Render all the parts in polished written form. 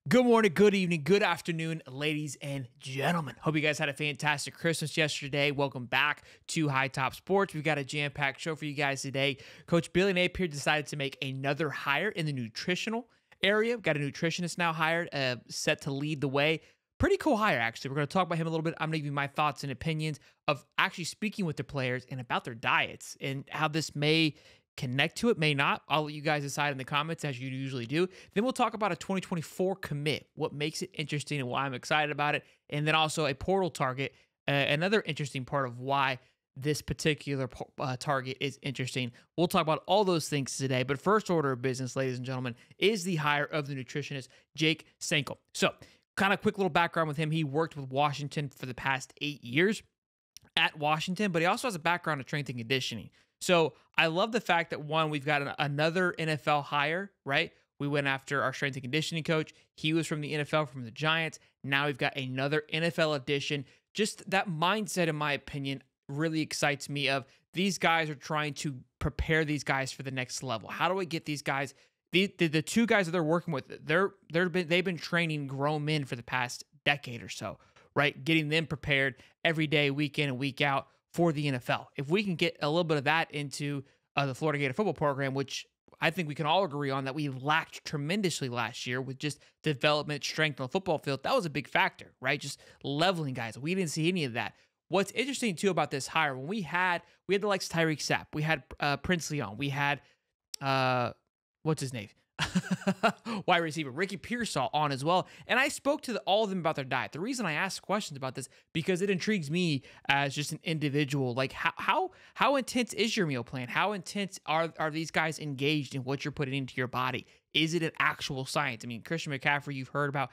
Good morning, good evening, good afternoon, ladies and gentlemen. Hope you guys had a fantastic Christmas yesterday. Welcome back to Hightop Sports. We've got a jam-packed show for you guys today. Coach Billy Napier decided to make another hire in the nutritional area. We've got a nutritionist now hired, set to lead the way. Pretty cool hire, actually. We're going to talk about him a little bit. I'm going to give you my thoughts and opinions of actually speaking with the players and about their diets and how this may connect to it, may not. I'll let you guys decide in the comments as you usually do. Then we'll talk about a 2024 commit, what makes it interesting and why I'm excited about it. And then also a portal target, another interesting part of why this particular target is interesting. We'll talk about all those things today. But first order of business, ladies and gentlemen, is the hire of the nutritionist, Jake Sankel. So kind of quick little background with him. He worked with Washington for the past 8 years at Washington, but he also has a background in strength and conditioning. So I love the fact that, one, we've got another NFL hire, right? We went after our strength and conditioning coach. He was from the NFL, from the Giants. Now we've got another NFL addition. Just that mindset, in my opinion, really excites me of these guys are trying to prepare these guys for the next level. How do I get these guys? The two guys that they're working with, they've been training grown men for the past decade or so, right? Getting them prepared every day, week in and week out for the NFL. If we can get a little bit of that into the Florida Gator football program, which I think we can all agree on that we lacked tremendously last year with just development, strength on the football field, that was a big factor, right? Just leveling guys. We didn't see any of that. What's interesting too about this hire, when we had the likes of Tyreek Sapp, we had Prince Leon, we had what's his name? Wide receiver Ricky Pearsall on as well. And I spoke to all of them about their diet. The reason I asked questions about this, because it intrigues me as just an individual. Like how intense is your meal plan? How intense are these guys engaged in what you're putting into your body? Is it an actual science? I mean, Christian McCaffrey, you've heard about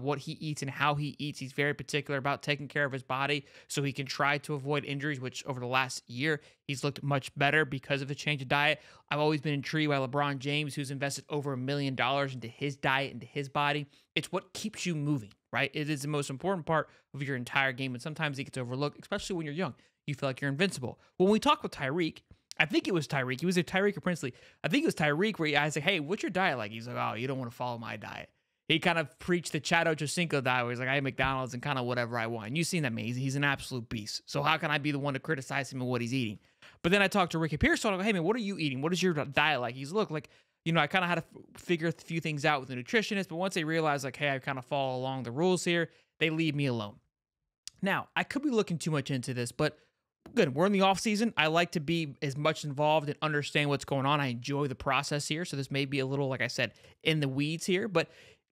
what he eats and how he eats. He's very particular about taking care of his body so he can try to avoid injuries, which over the last year, he's looked much better because of the change of diet. I've always been intrigued by LeBron James, who's invested over $1 million into his diet, into his body. It's what keeps you moving, right? It is the most important part of your entire game, and sometimes it gets overlooked, especially when you're young. You feel like you're invincible. When we talk with Tyreek, I think it was Tyreek. He was a Tyreek or Princely. I think it was Tyreek where I was like, hey, what's your diet like? He's like, oh, you don't want to follow my diet. He kind of preached the Chad Ochocinco diet where he's like, I eat McDonald's and kind of whatever I want. And you've seen that, man. He's an absolute beast. So how can I be the one to criticize him and what he's eating? But then I talked to Ricky Pearsall. I go, hey, man, what are you eating? What is your diet like? He's, look, like, I kind of had to figure a few things out with the nutritionist. But once they realize, like, hey, I kind of follow along the rules here, they leave me alone. Now, I could be looking too much into this, but good. We're in the off season. I like to be as much involved and understand what's going on. I enjoy the process here. So this may be a little, like I said, in the weeds here. But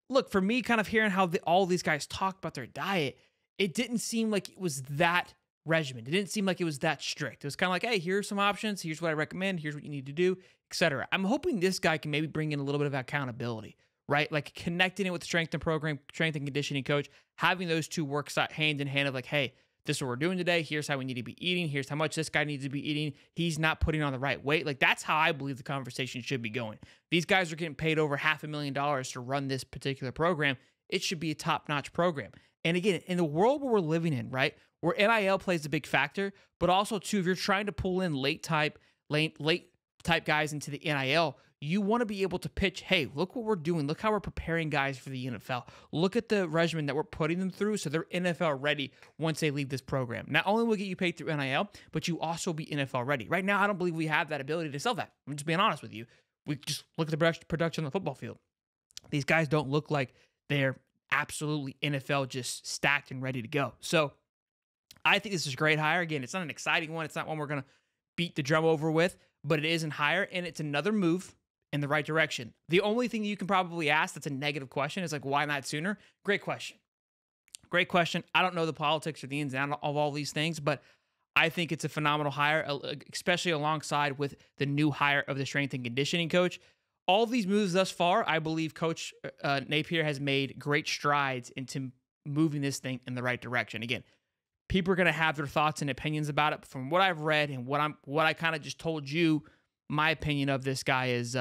look, for me, kind of hearing how all these guys talk about their diet, it didn't seem like it was that regimented. It didn't seem like it was that strict. It was kind of like, hey, here's some options. Here's what I recommend. Here's what you need to do, etc. I'm hoping this guy can maybe bring in a little bit of accountability, right? Like connecting it with the strength and conditioning coach, having those two work hand in hand of like, hey, this is what we're doing today. Here's how we need to be eating. Here's how much this guy needs to be eating. He's not putting on the right weight. Like, that's how I believe the conversation should be going. These guys are getting paid over $500,000 to run this particular program. It should be a top-notch program. And again, in the world where we're living in, right, where NIL plays a big factor, but also too, if you're trying to pull in late type guys into the NIL, you want to be able to pitch, hey, look what we're doing. Look how we're preparing guys for the NFL. Look at the regimen that we're putting them through so they're NFL ready once they leave this program. Not only will get you paid through NIL, but you also be NFL ready. Right now, I don't believe we have that ability to sell that. I'm just being honest with you. We just look at the production on the football field. These guys don't look like they're absolutely NFL just stacked and ready to go. So I think this is a great hire. Again, it's not an exciting one. It's not one we're going to beat the drum over with, but it is in hire, and it's another move in the right direction. The only thing you can probably ask that's a negative question is like, why not sooner? Great question. Great question. I don't know the politics or the ins and outs of all these things, but I think it's a phenomenal hire, especially alongside with the new hire of the strength and conditioning coach. All of these moves thus far, I believe Coach Napier has made great strides into moving this thing in the right direction. Again, people are going to have their thoughts and opinions about it. From what I've read and what I kind of just told you, my opinion of this guy is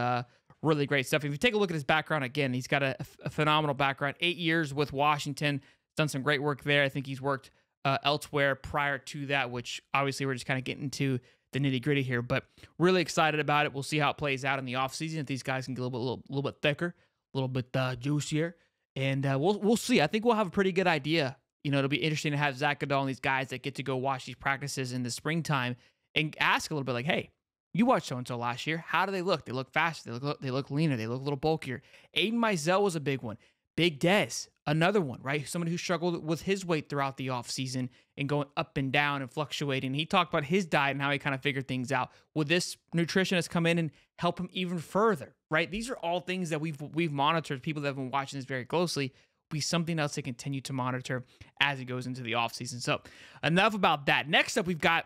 really great stuff. If you take a look at his background, again, he's got a phenomenal background. 8 years with Washington, done some great work there. I think he's worked elsewhere prior to that, which obviously we're just kind of getting into the nitty gritty here, but really excited about it. We'll see how it plays out in the offseason if these guys can get a little bit thicker, a little bit juicier. And we'll see. I think we'll have a pretty good idea. It'll be interesting to have Zach Goodall and these guys that get to go watch these practices in the springtime and ask a little bit like, hey, you watched so-and-so last year. How do they look? They look faster. They look leaner. They look a little bulkier. Aiden Mizell was a big one. Big Dez, another one, right? Someone who struggled with his weight throughout the offseason and going up and down and fluctuating. He talked about his diet and how he kind of figured things out. Will this nutritionist come in and help him even further, right? These are all things that we've monitored. People that have been watching this very closely. Be something else to continue to monitor as it goes into the offseason. So enough about that. Next up, we've got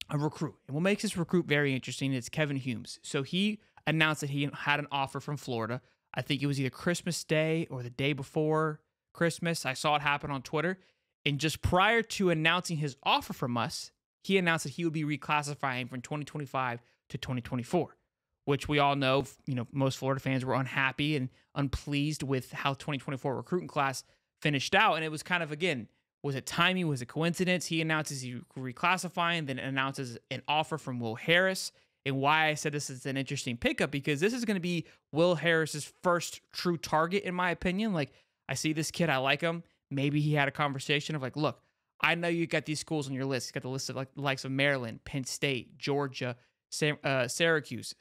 a recruit. And what makes this recruit very interesting is Kevin Humes. So he announced that he had an offer from Florida. I think it was either Christmas Day or the day before Christmas. I saw it happen on Twitter. And just prior to announcing his offer from us, he announced that he would be reclassifying from 2025 to 2024, which we all know, most Florida fans were unhappy and unpleased with how 2024 recruiting class finished out. And it was kind of, again, was it timing? Was it coincidence? He announces he's reclassifying, then announces an offer from Will Harris. And why I said this is an interesting pickup, because this is going to be Will Harris's first true target, in my opinion. Like, I see this kid, I like him. Maybe he had a conversation of like, look, I know you got these schools on your list. You got the list of like the likes of Maryland, Penn State, Georgia, Syracuse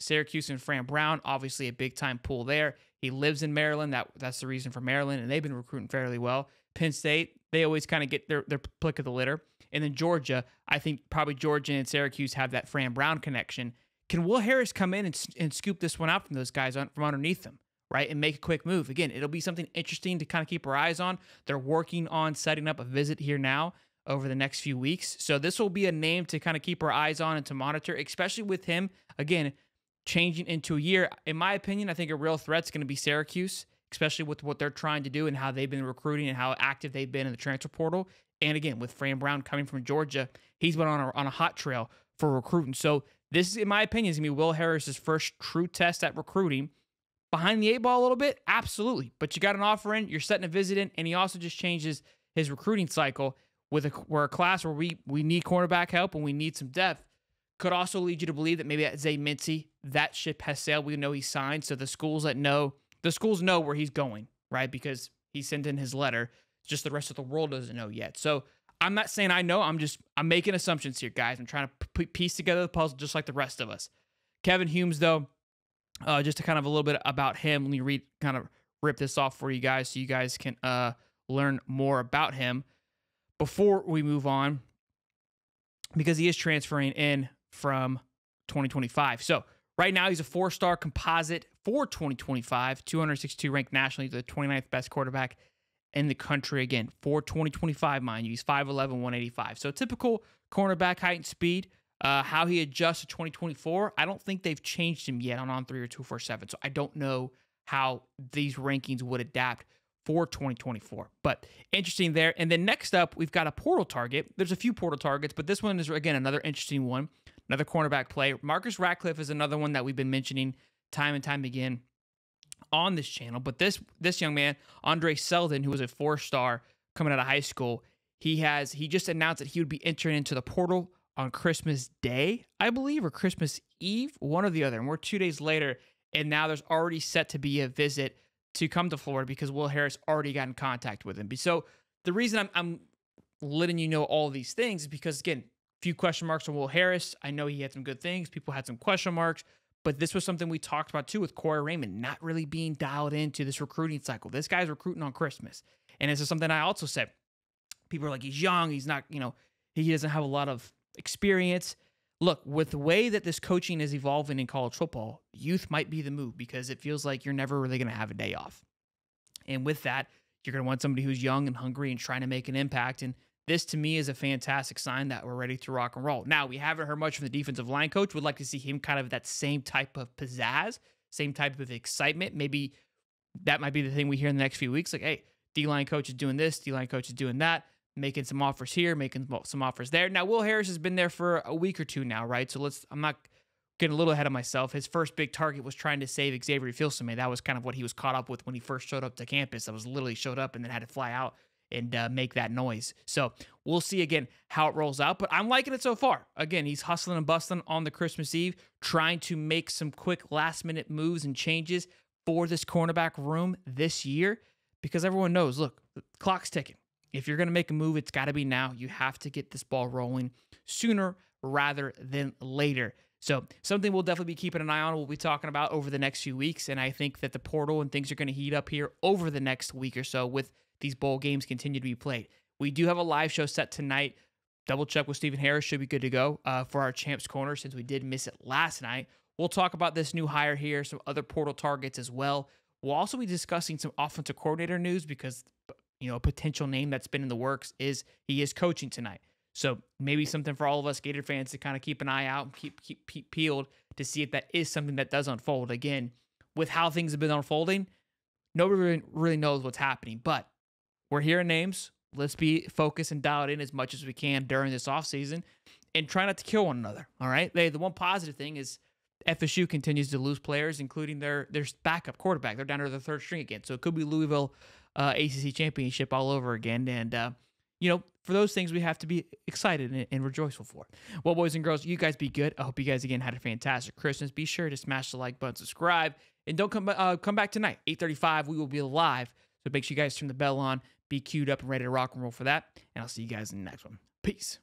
and Fran Brown, obviously a big time pool there. He lives in Maryland. That's the reason for Maryland, and they've been recruiting fairly well. Penn State, they always kind of get their pick of the litter. And then Georgia, I think probably Georgia and Syracuse have that Fran Brown connection. Can Will Harris come in and scoop this one out from those guys from underneath them, right, and make a quick move? Again, it'll be something interesting to kind of keep our eyes on. They're working on setting up a visit here now over the next few weeks. So this will be a name to kind of keep our eyes on and to monitor, especially with him, again, changing into a year. In my opinion, I think a real threat's going to be Syracuse, especially with what they're trying to do and how they've been recruiting and how active they've been in the transfer portal. And again, with Fran Brown coming from Georgia, he's been on a hot trail for recruiting. So this, in my opinion, is going to be Will Harris's first true test at recruiting. Behind the eight ball a little bit? Absolutely. But you got an offer in, you're setting a visit in, and he also just changes his recruiting cycle with a class where we need cornerback help and we need some depth. Could also lead you to believe that maybe at Zay Mincy, that ship has sailed. We know he's signed, so the schools know where he's going, right? Because he sent in his letter. Just the rest of the world doesn't know yet. So I'm not saying I know. I'm making assumptions here, guys. I'm trying to piece together the puzzle just like the rest of us. Kevin Humes, though, just to kind of a little bit about him. Let me rip this off for you guys so you guys can learn more about him before we move on, because he is transferring in from 2025. So right now he's a 4-star composite for 2025, 262 ranked nationally, the 29th best quarterback in the country, again, for 2025, mind you. He's 5'11", 185. So typical cornerback height and speed. How he adjusts to 2024, I don't think they've changed him yet on On3 or 247. So I don't know how these rankings would adapt for 2024. But interesting there. And then next up, we've got a portal target. There's a few portal targets, but this one is, again, another interesting one. Another cornerback play. Marcus Ratcliffe is another one that we've been mentioning time and time again on this channel. But this young man, Andre Seldon, who was a 4-star coming out of high school, he just announced that he would be entering into the portal on Christmas Day, I believe, or Christmas Eve, one or the other. And we're 2 days later, and now there's already set to be a visit to come to Florida because Will Harris already got in contact with him. So the reason I'm letting you know all of these things is because, again, few question marks on Will Harris. I know he had some good things. People had some question marks, but this was something we talked about too with Corey Raymond not really being dialed into this recruiting cycle. This guy's recruiting on Christmas. And this is something I also said. People are like, he's young. He's not, he doesn't have a lot of experience. Look, with the way that this coaching is evolving in college football, youth might be the move because it feels like you're never really going to have a day off. And with that, you're going to want somebody who's young and hungry and trying to make an impact. And this, to me, is a fantastic sign that we're ready to rock and roll. Now, we haven't heard much from the defensive line coach. Would like to see him kind of that same type of pizzazz, same type of excitement. Maybe that might be the thing we hear in the next few weeks. Like, hey, D-line coach is doing this, D-line coach is doing that, making some offers here, making some offers there. Now, Will Harris has been there for a week or two now, right? So I'm not getting a little ahead of myself. His first big target was trying to save Xavier Filsaime. That was kind of what he was caught up with when he first showed up to campus. That was literally showed up and then had to fly out and make that noise. So we'll see, again, how it rolls out. But I'm liking it so far. Again, he's hustling and bustling on the Christmas Eve, trying to make some quick last-minute moves and changes for this cornerback room this year because everyone knows, look, the clock's ticking. If you're going to make a move, it's got to be now. You have to get this ball rolling sooner rather than later. So something we'll definitely be keeping an eye on. We'll be talking about over the next few weeks. And I think that the portal and things are going to heat up here over the next week or so with these bowl games continue to be played. We do have a live show set tonight. Double check with Stephen Harris. Should be good to go for our Champs Corner since we did miss it last night. We'll talk about this new hire here, some other portal targets as well. We'll also be discussing some offensive coordinator news because, a potential name that's been in the works is he is coaching tonight. So maybe something for all of us Gator fans to kind of keep an eye out and keep peeled to see if that is something that does unfold. Again, with how things have been unfolding, nobody really knows what's happening. But we're hearing names. Let's be focused and dialed in as much as we can during this offseason and try not to kill one another, all right? The one positive thing is FSU continues to lose players, including their backup quarterback. They're down to the third string again. So it could be Louisville ACC championship all over again. And, for those things, we have to be excited and rejoiceful for. Well, boys and girls, you guys be good. I hope you guys, again, had a fantastic Christmas. Be sure to smash the like button, subscribe, and don't come back tonight. 8:35, we will be live. So make sure you guys turn the bell on, be queued up and ready to rock and roll for that. And I'll see you guys in the next one. Peace.